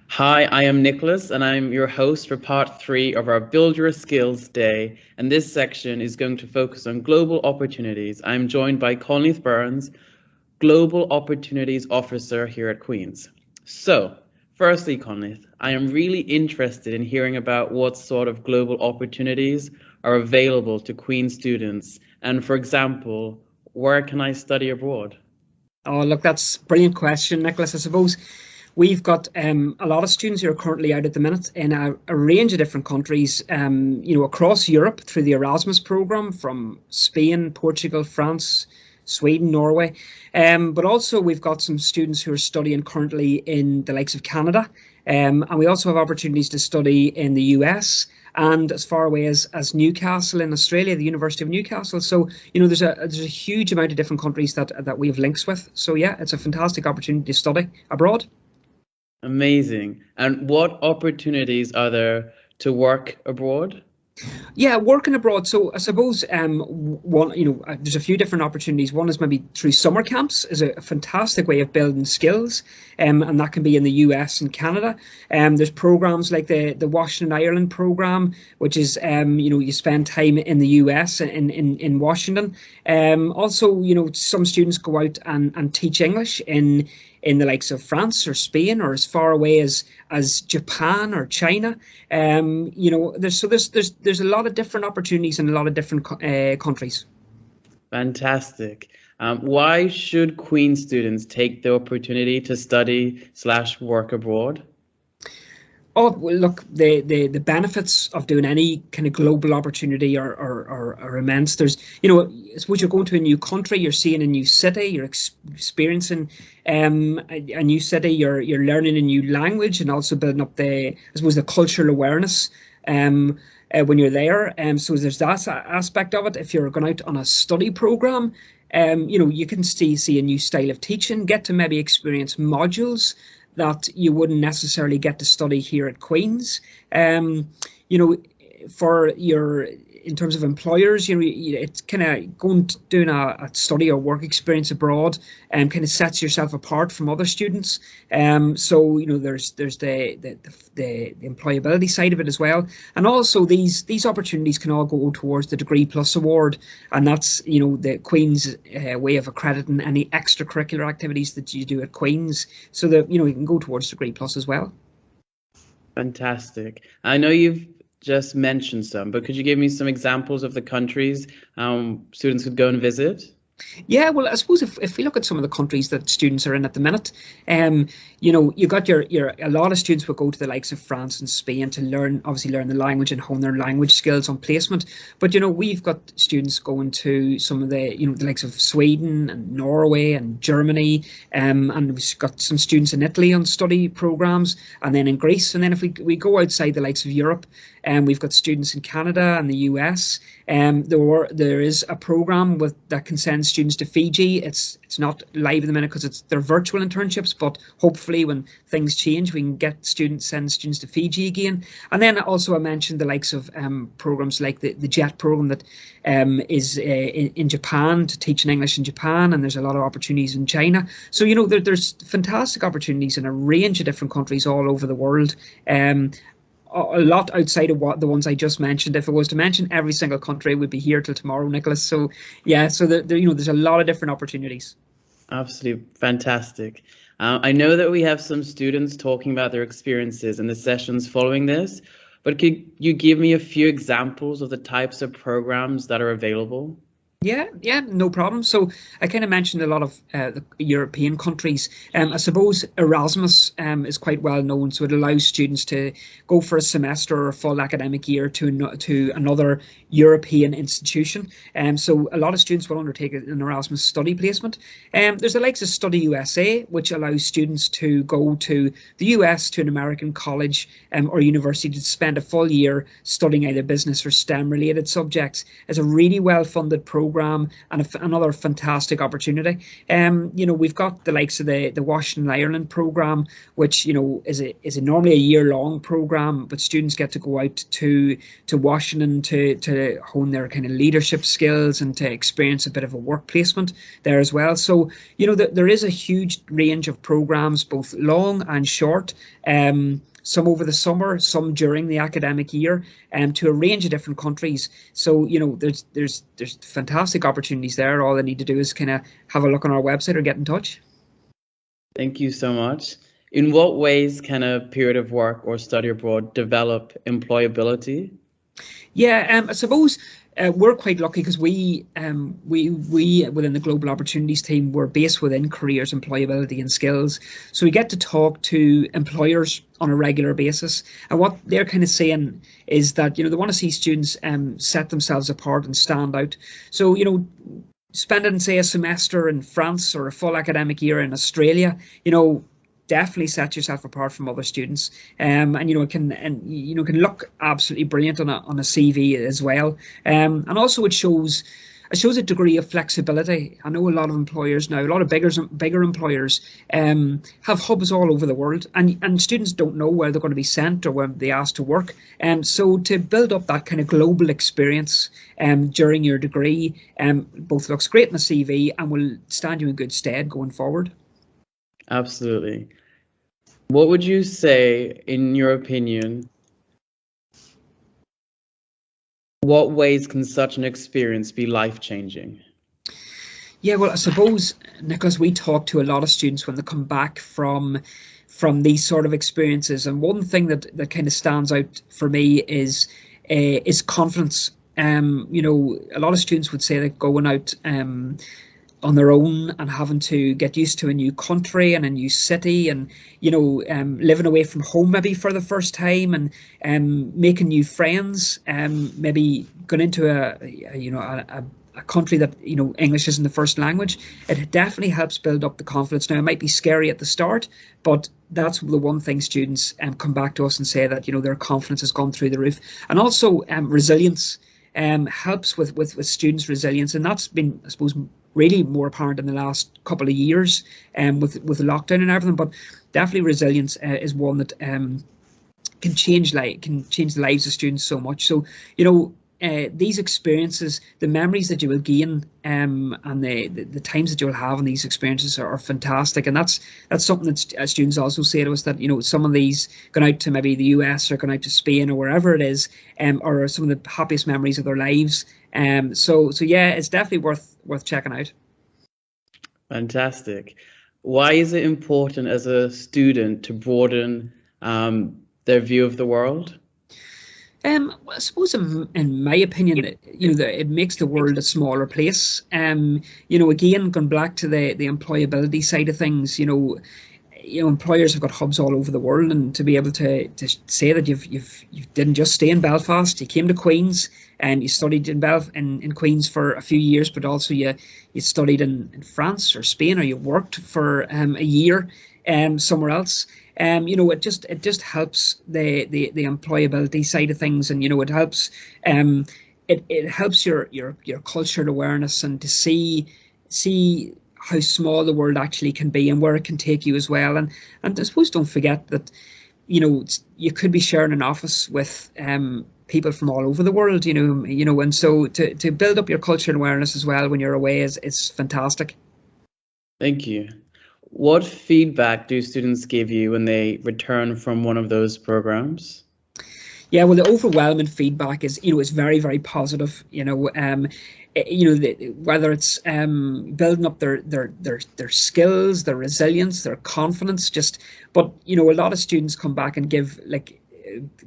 Hi, I am Nicholas, and I'm your host for part three of our Build Your Skills Day. And this section is going to focus on global opportunities. I'm joined by Conleith Burns, Global Opportunities Officer here at Queen's. So, firstly, Conleith, I am really interested in hearing about what sort of global opportunities are available to Queen's students. And for example, where can I study abroad? Oh, look, that's a brilliant question, Nicholas. I suppose we've got a lot of students who are currently out at the minute in a range of different countries, across Europe through the Erasmus program from Spain, Portugal, France, Sweden, Norway. But also we've got some students who are studying currently in the likes of Canada. And we also have opportunities to study in the US and as far away as Newcastle in Australia, the University of Newcastle. So, there's a huge amount of different countries that we have links with. So yeah, it's a fantastic opportunity to study abroad. Amazing. And what opportunities are there to work abroad? Yeah, working abroad. So I suppose there's a few different opportunities. One is maybe through summer camps is a fantastic way of building skills, and that can be in the US and Canada. There's programs like the Washington Ireland program, which is you spend time in the US in Washington. Also, some students go out and teach English in the likes of France or Spain or as far away as Japan or China. There's a lot of different opportunities in a lot of different countries. Fantastic. Why should Queen students take the opportunity to study/work abroad? Oh, well, look, the benefits of doing any kind of global opportunity are immense. I suppose you're going to a new country, you're seeing a new city, you're experiencing a new city, you're learning a new language, and also building up I suppose, the cultural awareness when you're there. So there's that aspect of it. If you're going out on a study program, you can see a new style of teaching, get to maybe experience modules that you wouldn't necessarily get to study here at Queen's. You know, for your in terms of employers, it's kind of doing a study or work experience abroad and kind of sets yourself apart from other students. So there's the employability side of it as well, and also these opportunities can all go towards the Degree Plus award, and that's the Queen's way of accrediting any extracurricular activities that you do at Queen's, so that you can go towards Degree Plus as well. Fantastic. I know you've just mentioned some, but could you give me some examples of the countries students could go and visit? Yeah, well, I suppose if we look at some of the countries that students are in at the minute, you got your a lot of students will go to the likes of France and Spain to obviously learn the language and hone their language skills on placement. But we've got students going to some of the likes of Sweden and Norway and Germany, and we've got some students in Italy on study programs, and then in Greece. And then if we go outside the likes of Europe, we've got students in Canada and the US. There is a program that can send students to Fiji. It's not live in the minute because they're virtual internships, but hopefully when things change, we can send students to Fiji again. And then also I mentioned the likes of programs like the JET program that is in Japan, to teach in English in Japan, and there's a lot of opportunities in China. So there's fantastic opportunities in a range of different countries all over the world. A lot outside of the ones I just mentioned. If I was to mention every single country, we'd be here till tomorrow, Nicholas. So yeah, so there's a lot of different opportunities. Absolutely fantastic. I know that we have some students talking about their experiences in the sessions following this, but could you give me a few examples of the types of programs that are available? Yeah, no problem. So I kind of mentioned a lot of the European countries. I suppose Erasmus is quite well known, so it allows students to go for a semester or a full academic year to another European institution. So a lot of students will undertake an Erasmus study placement. There's the likes of Study USA, which allows students to go to the US, to an American college or university, to spend a full year studying either business or STEM related subjects. It's a really well funded program. program, and another fantastic opportunity. We've got the likes of the Washington Ireland program, which is a normally a year-long program, but students get to go out to Washington to hone their kind of leadership skills and to experience a bit of a work placement there as well. So there is a huge range of programs, both long and short. Some over the summer, some during the academic year, to a range of different countries. So there's fantastic opportunities there. All they need to do is kind of have a look on our website or get in touch. Thank you so much. In what ways can a period of work or study abroad develop employability? Yeah, I suppose we're quite lucky because we within the Global Opportunities team, we're based within careers, employability and skills. So we get to talk to employers on a regular basis. And what they're kind of saying is that, they want to see students set themselves apart and stand out. So, spending, say, a semester in France or a full academic year in Australia, definitely set yourself apart from other students, and it can look absolutely brilliant on a CV as well, and also it shows a degree of flexibility. I know a lot of employers now, a lot of bigger employers have hubs all over the world, and students don't know where they're going to be sent or where they're asked to work, so to build up that kind of global experience during your degree both looks great in a CV and will stand you in good stead going forward. Absolutely. What would you say, in your opinion, what ways can such an experience be life-changing? Yeah, well, I suppose, Nicholas, we talk to a lot of students when they come back from these sort of experiences, and one thing that kind of stands out for me is confidence. A lot of students would say that going out on their own and having to get used to a new country and a new city, and living away from home maybe for the first time, and making new friends, maybe going into a country that English isn't the first language. It definitely helps build up the confidence. Now, it might be scary at the start, but that's the one thing students come back to us and say that their confidence has gone through the roof. And also resilience helps with students' resilience, and that's been, I suppose, really more apparent in the last couple of years with lockdown and everything. But definitely resilience is one that can change the lives of students so much. So these experiences, the memories that you will gain, and the times that you will have in these experiences are fantastic. And that's something that students also say to us, that some of these, going out to maybe the US or going out to Spain or wherever it is, are some of the happiest memories of their lives. So yeah, it's definitely worth checking out. Fantastic. Why is it important as a student to broaden their view of the world? I suppose, in my opinion, it makes the world a smaller place. Again, going back to the employability side of things, employers have got hubs all over the world, and to be able to say that you didn't just stay in Belfast, you came to Queen's and you studied in Queen's for a few years, but also you studied in France or Spain, or you worked for a year somewhere else. It just helps the employability side of things, and it helps it helps your cultural awareness, and to see how small the world actually can be and where it can take you as well. And I suppose don't forget that you could be sharing an office with people from all over the world, and so to build up your cultural awareness as well when you're away is fantastic. Thank you. What feedback do students give you when they return from one of those programs? Yeah, well, the overwhelming feedback is, it's very, very positive. Whether it's building up their skills, their resilience, their confidence, but a lot of students come back and give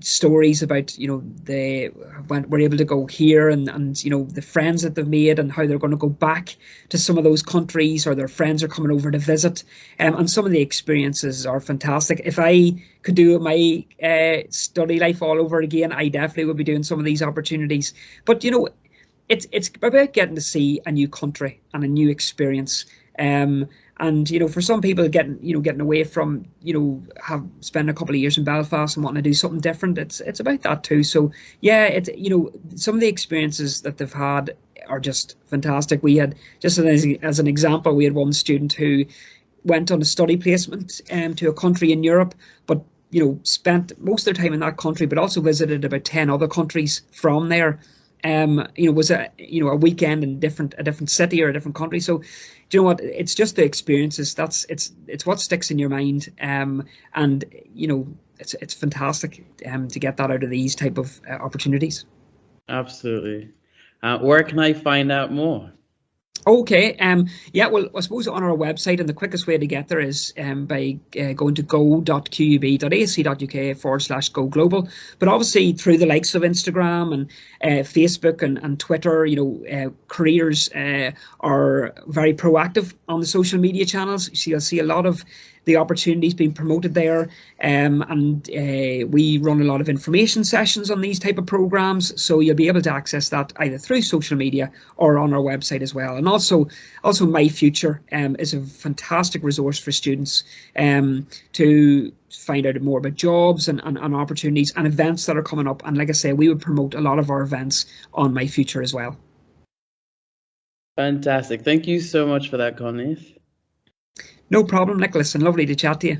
stories about they were able to go here, and the friends that they've made, and how they're going to go back to some of those countries, or their friends are coming over to visit, and some of the experiences are fantastic. If I could do my study life all over again, I definitely would be doing some of these opportunities. But it's about getting to see a new country and a new experience, and And for some people, getting away from have spent a couple of years in Belfast and wanting to do something different, it's about that too. So yeah, it's some of the experiences that they've had are just fantastic. We had, just as an example, we had one student who went on a study placement to a country in Europe, but spent most of their time in that country, but also visited about 10 other countries from there. Was a weekend in a different city or a different country. So, do you know what? It's just the experiences. It's what sticks in your mind. And it's fantastic to get that out of these type of opportunities. Absolutely. Where can I find out more? Okay. Yeah. Well, I suppose on our website, and the quickest way to get there is by going to go.qub.ac.uk/go global. But obviously through the likes of Instagram and Facebook and Twitter, careers are very proactive on the social media channels. So you'll see a lot of the opportunities being promoted there, and we run a lot of information sessions on these type of programs, so you'll be able to access that either through social media or on our website as well. And also My Future is a fantastic resource for students to find out more about jobs and opportunities and events that are coming up. And like I say, we would promote a lot of our events on My Future as well. Fantastic. Thank you so much for that, Conleth. No problem, Nicholas, and lovely to chat to you.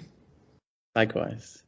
Likewise.